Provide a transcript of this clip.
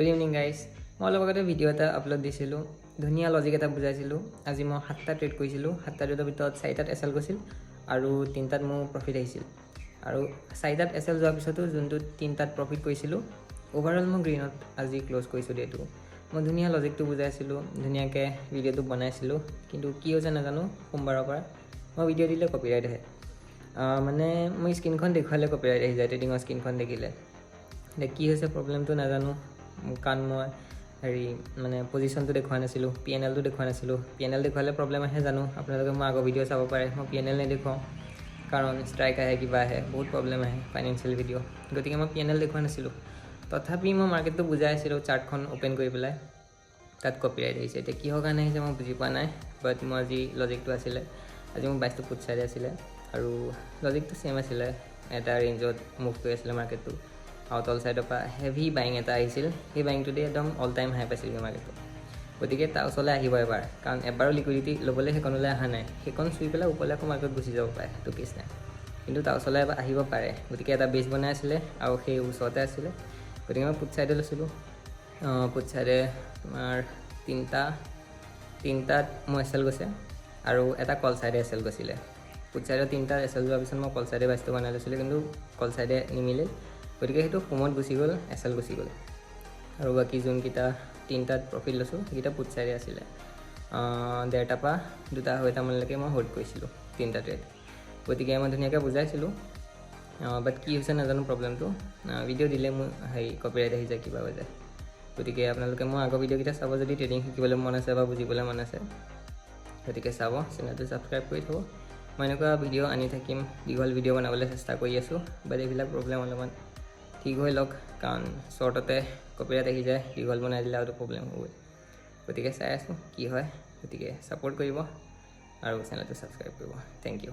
good evening guys মই অলপ আগতে ভিডিঅ' এটা আপলোড দিছিলোঁ ধুনীয়া লজিক এটা বুজাইছিলোঁ আজি মই 7টা ট্ৰেড কৰিছিলোঁ 7টা ট্ৰেডৰ ভিতৰত 4টাত এছ এল গৈছিল আৰু 3টাত মোৰ প্ৰফিট আহিছিল আৰু 4টাত এছ এল যোৱাৰ পিছতো যোনটো 3টাত প্ৰফিট কৰিছিলোঁ অভাৰঅল মই গ্ৰীণত আজি ক্ল'জ কৰিছোঁ ডেটো মই ধুনীয়া লজিকটো বুজাইছিলোঁ ধুনীয়াকৈ ভিডিঅ'টো বনাইছিলোঁ কিন্তু কি হৈছে নাজানো সোমবাৰৰ পৰা মই ভিডিঅ' দিলে কপিৰাইট আহে মানে মই স্ক্ৰীণখন দেখুৱালে কপিৰাইট আহি যায় ট্ৰেডিঙৰ স্ক্ৰীণখন দেখিলে এতিয়া কি হৈছে প্ৰব্লেমটো নাজানো কাৰণ মই হেৰি মানে পজিশ্যনটো দেখুওৱা নাছিলোঁ পি এন এলটো দেখুওৱা নাছিলোঁ পি এন এল দেখুৱালে প্ৰব্লেম আহে জানো আপোনালোকে মই আগৰ ভিডিঅ' চাব পাৰে মই পি এন এল নেদেখুৱাওঁ কাৰণ ষ্ট্ৰাইক আহে কিবা আহে বহুত প্ৰব্লেম আহে ফাইনেন্সিয়েল ভিডিঅ' গতিকে মই পি এন এল দেখুওৱা নাছিলোঁ তথাপি মই মাৰ্কেটটো বুজাই আছিলোঁ চাৰ্টখন অ'পেন কৰি পেলাই তাত কপিৰাইট আহিছে এতিয়া কিহৰ কাৰণে আহিছে মই বুজি পোৱা নাই বাট মই আজি লজিকটো আছিলে আজি মোৰ 22টো ফুট চাইডে আছিলে আৰু লজিকটো ছেইম আছিলে এটা ৰেঞ্জত মুভ কৰি আছিলে মাৰ্কেটটো আৰু তল চাইডৰ পৰা হেভি বাইং এটা আহিছিল সেই বাইংটোতে একদম অল টাইম হাই পাইছিলগৈ মাৰ্কেটটো গতিকে তাৰ ওচৰলৈ আহিব এবাৰ কাৰণ এবাৰো লিকুইডিটি ল'বলৈ সেইকণলৈ অহা নাই সেইকণ চুই পেলাই ওপৰলৈ আকৌ মাৰ্কেট গুচি যাব পাৰে সেইটো কেছ নাই কিন্তু তাৰ ওচৰলৈ এবাৰ আহিব পাৰে গতিকে এটা বেছ বনাই আছিলে আৰু সেই ওচৰতে আছিলে গতিকে মই ফুট চাইডে লৈছিলোঁ ফুট চাইডে তোমাৰ তিনিটাত মোৰ এছ এল গৈছে আৰু এটা কল চাইডে এছ এল গৈছিলে ফুট চাইডৰ 3টাত এছ এল যোৱাৰ পিছত মই কল চাইডে বাইছটো বনাই লৈছিলোঁ কিন্তু কল চাইডে নিমিলে গতিকে সেইটো সময়ত গুচি গ'ল এছ এল গুচি গ'ল আৰু বাকী যোনকেইটা 3টাত প্ৰফিট লৈছোঁ সেইকেইটা ফুট চাইডে আছিলে 1.5টাৰ পৰা 2:30মানলৈকে মই হোল্ড কৰিছিলোঁ 3টা ট্ৰেড গতিকে মই ধুনীয়াকৈ বুজাইছিলোঁ বাট কি হৈছে নাজানো প্ৰব্লেমটো ভিডিঅ' দিলে মোৰ হেৰি কপিৰাইট আহি যায় কিবা হৈ যায় গতিকে আপোনালোকে মই আগৰ ভিডিঅ'কেইটা চাব যদি ট্ৰেডিং শিকিবলৈ মন আছে বা বুজিবলৈ মন আছে গতিকে চাব চেনেলটো ছাবস্ক্ৰাইব কৰি থ'ব মই এনেকুৱা ভিডিঅ' আনি থাকিম দীঘল ভিডিঅ' বনাবলৈ চেষ্টা কৰি আছোঁ বাট এইবিলাক প্ৰব্লেম অলপমান ঠিক হৈ লওক কাৰণ শ্বৰ্টতে কপিৰাইট আহি যায় দীঘল বনাই দিলে আৰু প্ৰব্লেম হ'বই গতিকে চাই আছোঁ কি হয় গতিকে ছাপোৰ্ট কৰিব আৰু চেনেলটো ছাবস্ক্ৰাইব কৰিব থেংক ইউ